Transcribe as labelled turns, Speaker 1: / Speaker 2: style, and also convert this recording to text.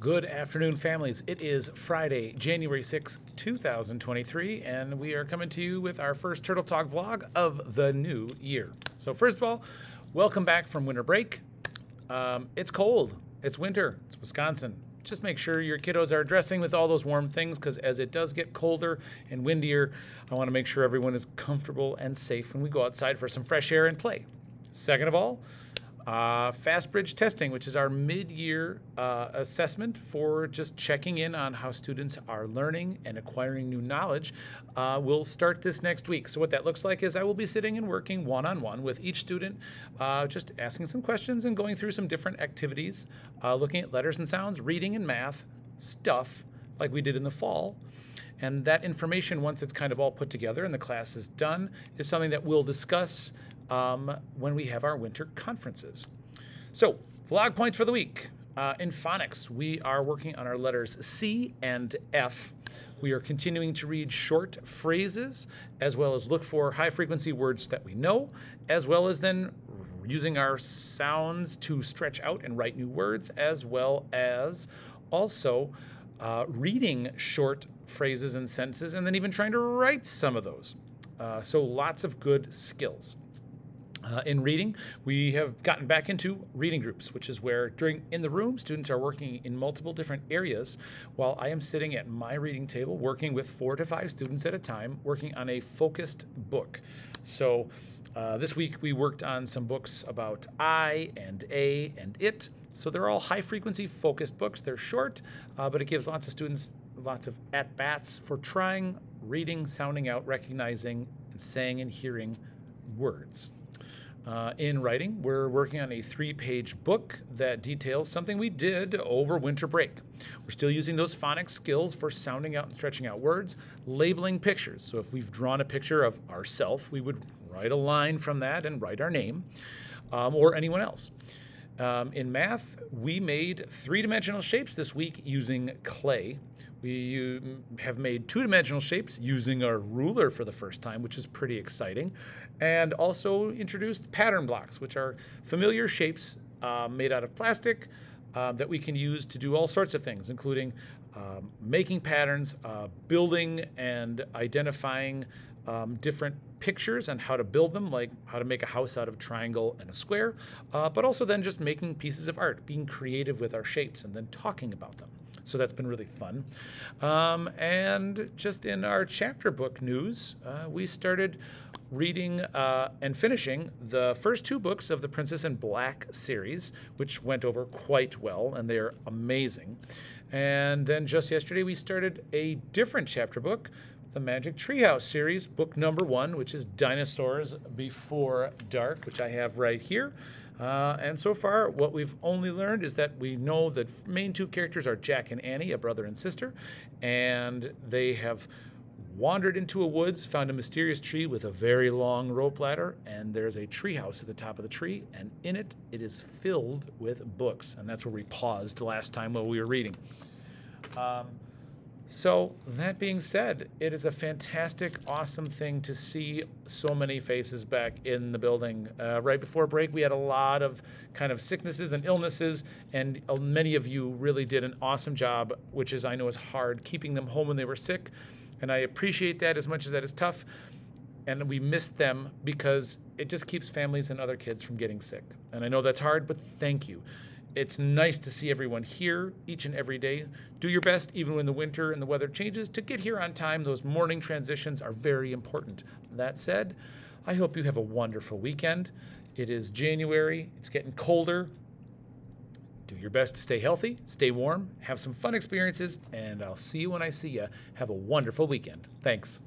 Speaker 1: Good afternoon, families. It is Friday, January 6, 2023, and we are coming to you with our first Turtle Talk vlog of the new year. So first of all, welcome back from winter break. It's cold. It's winter. It's Wisconsin. Just make sure your kiddos are dressing with all those warm things, because as it does get colder and windier, I want to make sure everyone is comfortable and safe when we go outside for some fresh air and play. Second of all, Fastbridge testing, which is our mid-year assessment for just checking in on how students are learning and acquiring new knowledge, will start this next week. So what that looks like is I will be sitting and working one-on-one with each student, just asking some questions and going through some different activities, looking at letters and sounds, reading and math stuff like we did in the fall. And that information, once it's kind of all put together and the class is done, is something that we'll discuss when we have our winter conferences. So, vlog points for the week. In phonics, we are working on our letters C and F. We are continuing to read short phrases, as well as look for high-frequency words that we know, as well as then using our sounds to stretch out and write new words, as well as also reading short phrases and sentences, and then even trying to write some of those. So lots of good skills. In reading, we have gotten back into reading groups, which is where in the room, students are working in multiple different areas, while I am sitting at my reading table working with 4 to 5 students at a time, working on a focused book. So this week we worked on some books about I and A and it. So they're all high-frequency focused books. They're short, but it gives lots of students lots of at-bats for trying, reading, sounding out, recognizing, and saying and hearing words. In writing, we're working on a 3-page book that details something we did over winter break. We're still using those phonics skills for sounding out and stretching out words, labeling pictures. So if we've drawn a picture of ourselves, we would write a line from that and write our name, or anyone else. In math, we made 3-dimensional shapes this week using clay. We have made 2-dimensional shapes using a ruler for the first time, which is pretty exciting, and also introduced pattern blocks, which are familiar shapes made out of plastic that we can use to do all sorts of things, including making patterns, building and identifying different pictures and how to build them, like how to make a house out of a triangle and a square, but also then just making pieces of art, being creative with our shapes and then talking about them. So that's been really fun. And just in our chapter book news, we started reading and finishing the first 2 books of the Princess in Black series, which went over quite well, and they're amazing. And then just yesterday, we started a different chapter book, the Magic Treehouse series, book number 1, which is Dinosaurs Before Dark, which I have right here. And so far, what we've only learned is that we know the main 2 characters are Jack and Annie, a brother and sister, and they have wandered into a woods, found a mysterious tree with a very long rope ladder, and there's a tree house at the top of the tree, and in it, it is filled with books. And that's where we paused last time while we were reading. So that being said, it is a fantastic, awesome thing to see so many faces back in the building. Right before break, we had a lot of kind of sicknesses and illnesses, and many of you really did an awesome job, which is, I know, is hard, keeping them home when they were sick. And I appreciate that as much as that is tough. And we missed them because it just keeps families and other kids from getting sick. And I know that's hard, but thank you. It's nice to see everyone here each and every day. Do your best, even when the winter and the weather changes, to get here on time. Those morning transitions are very important. That said, I hope you have a wonderful weekend. It is January. It's getting colder. Do your best to stay healthy, stay warm, have some fun experiences, and I'll see you when I see you. Have a wonderful weekend. Thanks.